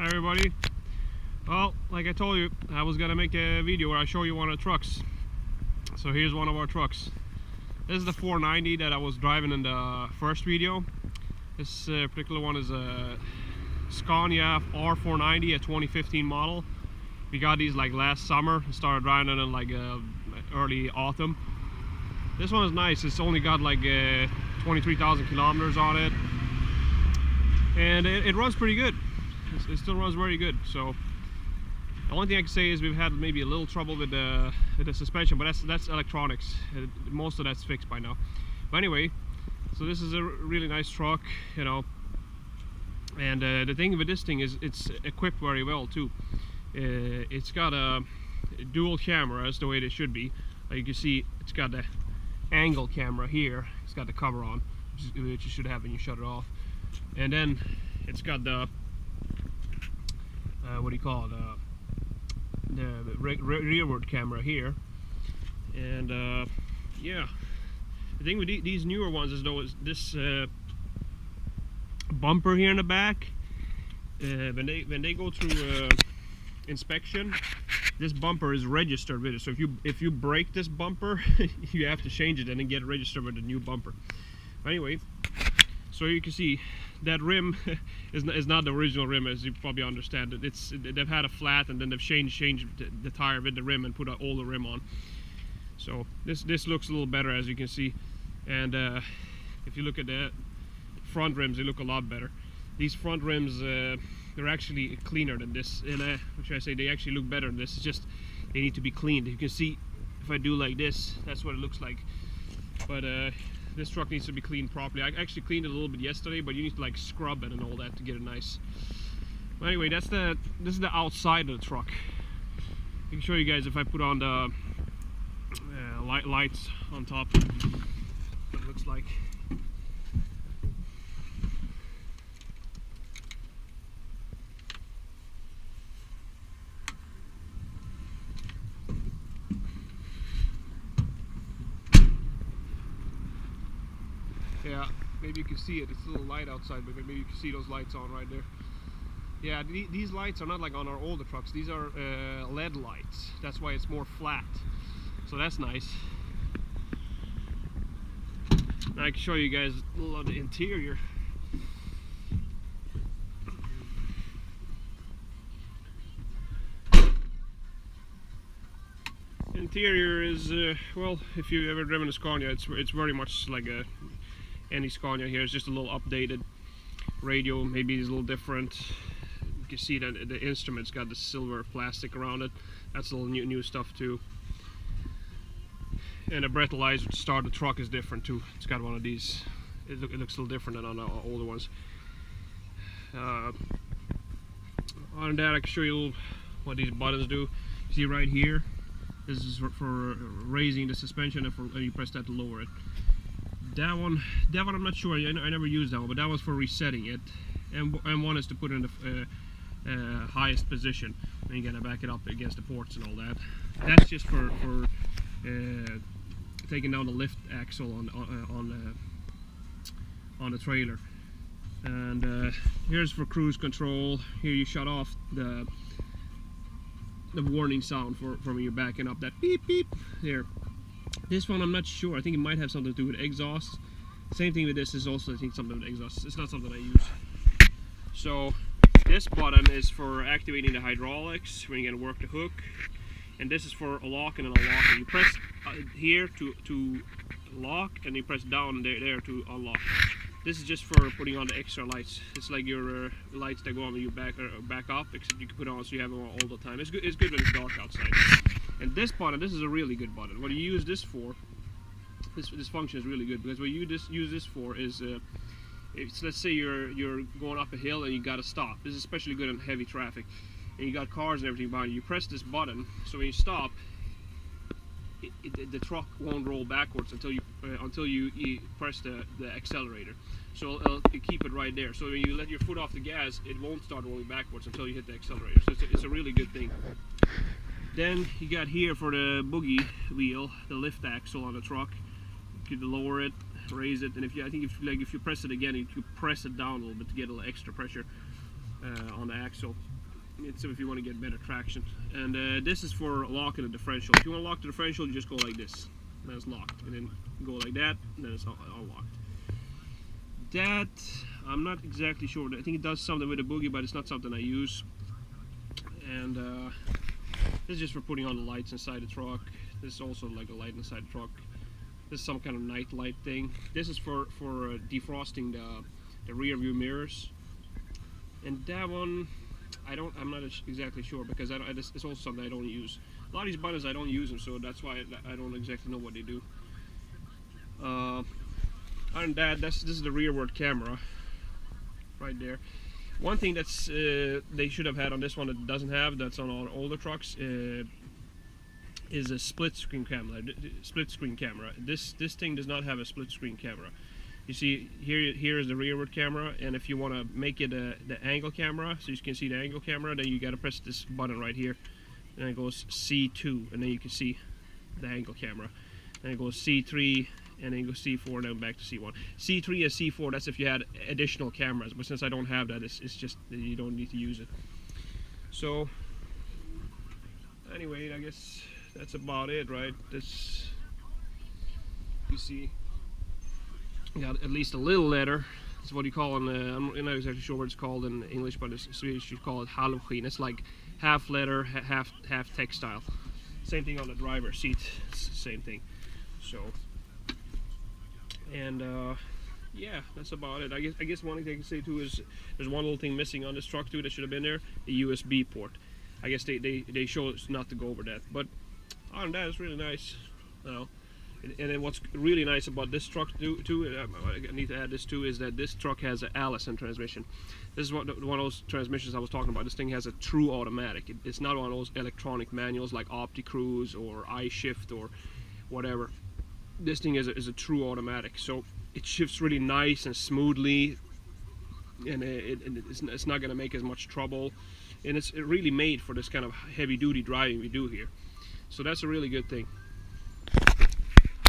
Hi everybody. Well, like I told you, I was gonna make a video where I show you one of the trucks. So here's one of our trucks. This is the 490 that I was driving in the first video. This particular one is a Scania R490, a 2015 model. We got these like last summer and started driving it in like early autumn. This one is nice. It's only got like 23,000 kilometers on it, and it runs pretty good. It still runs very good. So the only thing I can say is we've had maybe a little trouble with the suspension, but that's electronics. Most of that's fixed by now. But anyway, so this is a really nice truck, you know. And the thing with this thing is it's equipped very well too. It's got a dual cameras the way they should be. Like you can see, it's got the angle camera here. It's got the cover on, which you should have when you shut it off. And then it's got the what do you call it? The rearward camera here. And yeah, the thing with these newer ones is though is this bumper here in the back. When they go through inspection, this bumper is registered with it. So if you break this bumper, you have to change it and then get it registered with a new bumper. But anyway, so you can see that rim is not the original rim, as you probably understand. They've had a flat and then they've changed the tire with the rim and put an older rim on. So this looks a little better, as you can see. And if you look at the front rims, they look a lot better. These front rims, they're actually cleaner than this, and what should I say, they actually look better than this. It's just they need to be cleaned. You can see if I do like this, that's what it looks like. But this truck needs to be cleaned properly. I actually cleaned it a little bit yesterday, but you need to like scrub it and all that to get it nice. But anyway, this is the outside of the truck. I can show you guys if I put on the lights on top, what it looks like. Yeah, maybe you can see it. It's a little light outside, but maybe you can see those lights on right there. Yeah, these lights are not like on our older trucks. These are LED lights. That's why it's more flat. So that's nice. Now I can show you guys a little of the interior. Interior is well, if you've ever driven a Scania, it's very much like any Scania here. It's just a little updated. Radio maybe is a little different. You can see that the instrument's got the silver plastic around it. That's a little new stuff too. And the breathalyzer to start the truck is different too. It's got one of these. It looks a little different than on the older ones. Other than that, I can show you what these buttons do. You see right here, this is for raising the suspension, and you press that to lower it. That one I'm not sure. I never used that one, but that was for resetting it. And one is to put it in the highest position. And you gotta back it up against the ports and all that. That's just for taking down the lift axle on the trailer. And here's for cruise control. Here you shut off the warning sound for when you're backing up. That beep beep there. This one I'm not sure. I think it might have something to do with exhaust. Same thing with this is also, I think, something with exhaust. It's not something I use. So this button is for activating the hydraulics when you're gonna work the hook, and this is for a lock and an unlock. You press here to lock, and you press down there to unlock. This is just for putting on the extra lights. It's like your lights that go on when you back up, except you can put it on so you have them on all the time. It's good when it's dark outside. And this button, this is a really good button. What you use this for, this function is really good, because what you use this for is, let's say you're going up a hill and you got to stop. This is especially good in heavy traffic, and you got cars and everything behind you. You press this button, so when you stop, the truck won't roll backwards until you press the accelerator. So it'll keep it right there. So when you let your foot off the gas, it won't start rolling backwards until you hit the accelerator. So it's a really good thing. Then you got here for the boogie wheel, the lift axle on the truck. You can lower it, raise it, and if you press it again, you press it down a little bit to get a little extra pressure. on the axle. It's if you want to get better traction. And this is for locking the differential. If you want to lock the differential, you just go like this. Then it's locked. And then go like that, and then it's all locked. That, I'm not exactly sure. I think it does something with the boogie, but it's not something I use. And this is just for putting on the lights inside the truck. This is also like a light inside the truck. This is some kind of night light thing. This is for defrosting the rear view mirrors. And that one, I'm not exactly sure, because it's also something I don't use. A lot of these buttons I don't use them, so that's why I don't exactly know what they do. Other than that, this is the rearward camera right there. One thing that's they should have had on this one that doesn't have, that's on all older trucks, is a split screen camera. This thing does not have a split screen camera. You see here is the rearward camera, and if you want to make it the angle camera, so you can see the angle camera, then you got to press this button right here, and it goes C2, and then you can see the angle camera. And it goes C3, and then go C4, and then back to C1. C3 and C4, that's if you had additional cameras, but since I don't have that, it's just that you don't need to use it. So anyway, I guess that's about it, right? This, you see, you got at least a little letter. It's what you call I'm not exactly sure what it's called in English, but in Swedish you call it halvskin. It's like half leather, half textile. Same thing on the driver's seat, same thing. So, and yeah, that's about it. I guess one thing I can say too is there's one little thing missing on this truck too that should have been there, the USB port. I guess they show us not to go over that, but other than that, it's really nice. You know. And then what's really nice about this truck too, I need to add this too, is that this truck has an Allison transmission. This is one of those transmissions I was talking about. This thing has a true automatic. It's not one of those electronic manuals like OptiCruise or iShift or whatever. This thing is a true automatic, so it shifts really nice and smoothly, and it's not going to make as much trouble, and it's really made for this kind of heavy-duty driving we do here. So that's a really good thing.